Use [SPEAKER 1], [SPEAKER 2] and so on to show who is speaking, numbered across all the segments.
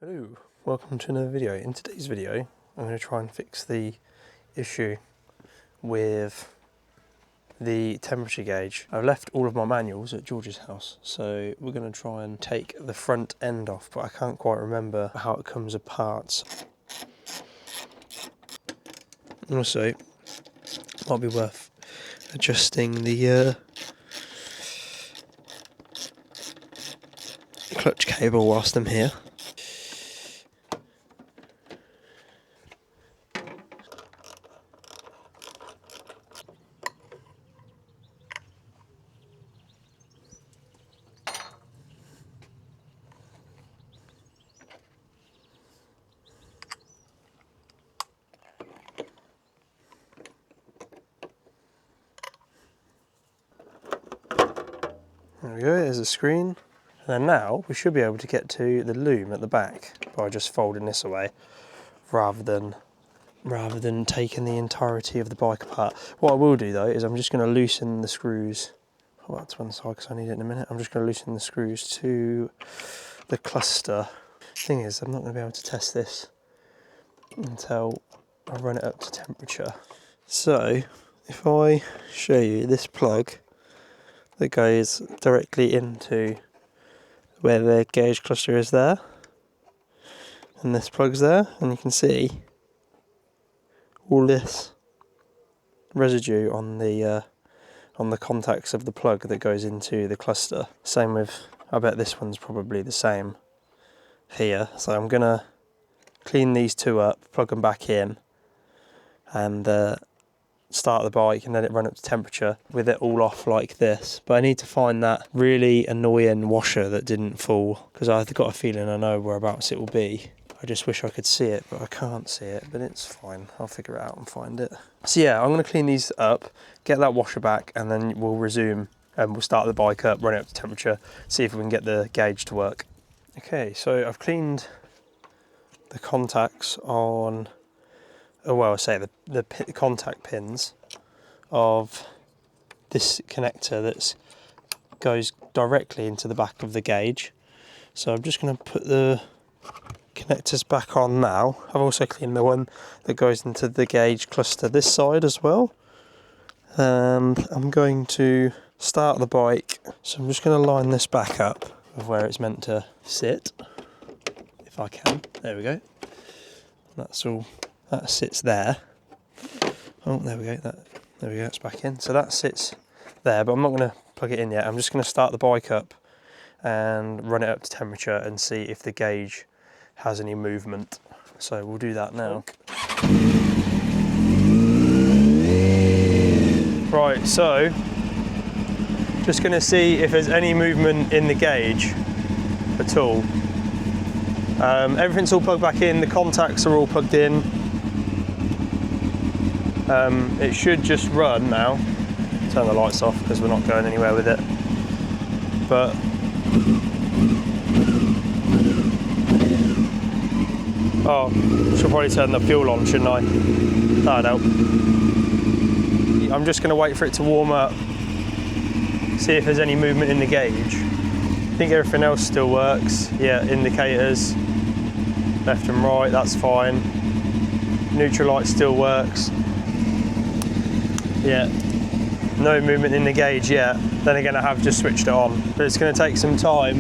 [SPEAKER 1] Hello, welcome to another video. In today's video, I'm going to try and fix the issue with the temperature gauge. I've left all of my manuals at George's house, so we're going to try and take the front end off, but I can't quite remember how it comes apart. Also, it might be worth adjusting the clutch cable whilst I'm here. There we go, there's a screen. And then now we should be able to get to the loom at the back by just folding this away rather than taking the entirety of the bike apart. What I will do though is I'm just going to loosen the screws. Put that to one side because I need it in a minute. I'm just going to loosen the screws to the cluster. Thing is, I'm not going to be able to test this until I run it up to temperature. So if I show you this plug that goes directly into where the gauge cluster is there, and this plug's there, and you can see all this residue on the contacts of the plug that goes into the cluster. Same with, I bet this one's probably the same here. So I'm gonna clean these two up, plug them back in, and start the bike and let it run up to temperature with it all off like this. But I need to find that really annoying washer that didn't fall, because I've got a feeling I know whereabouts it will be. I just wish I could see it, but I can't see it, but it's fine. I'll figure it out and find it. So yeah, I'm gonna clean these up, get that washer back, and then we'll resume and we'll start the bike up, run it up to temperature, see if we can get the gauge to work. Okay, so I've cleaned the contacts on, I say the contact pins of this connector that goes directly into the back of the gauge. So I'm just going to put the connectors back on now. I've also cleaned the one that goes into the gauge cluster this side as well. And I'm going to start the bike. So I'm just going to line this back up with where it's meant to sit, if I can. There we go. That's all. That sits there. Oh, there we go. There we go. It's back in. So that sits there, but I'm not going to plug it in yet. I'm just going to start the bike up and run it up to temperature and see if the gauge has any movement. So we'll do that now. Right. So just going to see if there's any movement in the gauge at all. Everything's all plugged back in. The contacts are all plugged in. It should just run now. Turn the lights off because we're not going anywhere with it. But should probably turn the fuel on, shouldn't I? That'd help. I'm just going to wait for it to warm up, see if there's any movement in the gauge. I think everything else still works. Yeah, indicators, left and right, that's fine. Neutral light still works. Yeah, no movement in the gauge yet. Then again, I have just switched it on, but it's going to take some time.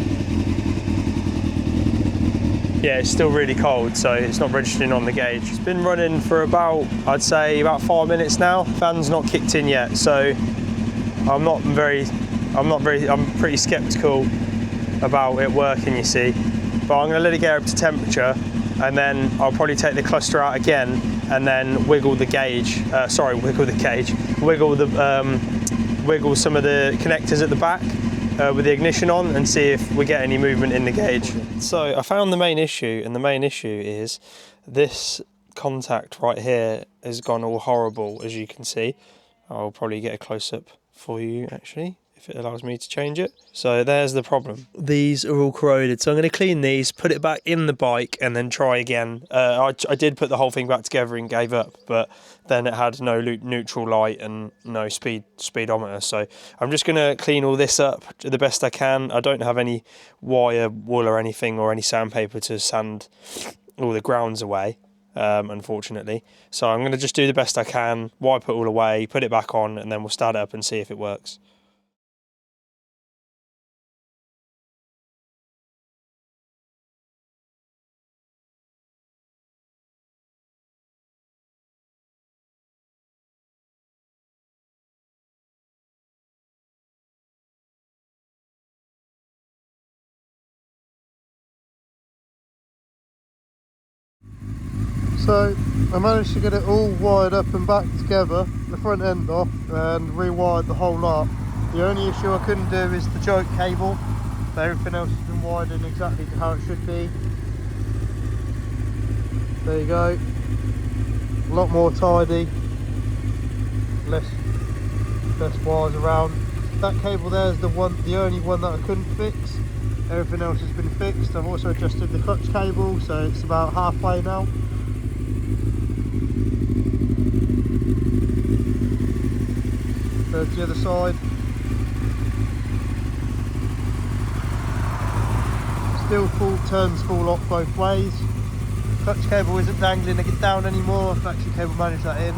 [SPEAKER 1] Yeah, it's still really cold, so it's not registering on the gauge. It's been running for about, I'd say about 5 minutes now. Fan's not kicked in yet, so I'm pretty skeptical about it working, you see. But I'm going to let it get up to temperature, and then I'll probably take the cluster out again and then wiggle the gauge, wiggle some of the connectors at the back with the ignition on and see if we get any movement in the gauge. So I found the main issue, and the main issue is this contact right here has gone all horrible, as you can see. I'll probably get a close-up for you actually, if it allows me to change it. So there's the problem. These are all corroded, so I'm going to clean these, put it back in the bike, and then try again. I did put the whole thing back together and gave up, but then it had no neutral light and no speedometer. So I'm just going to clean all this up the best I can. I don't have any wire, wool or anything, or any sandpaper to sand all the grounds away, unfortunately. So I'm going to just do the best I can, wipe it all away, put it back on, and then we'll start it up and see if it works.
[SPEAKER 2] So I managed to get it all wired up and back together, the front end off, and rewired the whole lot. The only issue I couldn't do is the choke cable, but everything else has been wired in exactly to how it should be. There you go, a lot more tidy, less wires around. That cable there is the only one that I couldn't fix. Everything else has been fixed. I've also adjusted the clutch cable, so it's about halfway now. There's the other side. Still turns full lock both ways. Clutch cable isn't dangling down anymore. I've actually cable managed that in.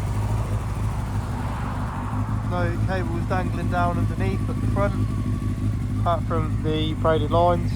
[SPEAKER 2] No cable is dangling down underneath at the front, apart from the braided lines.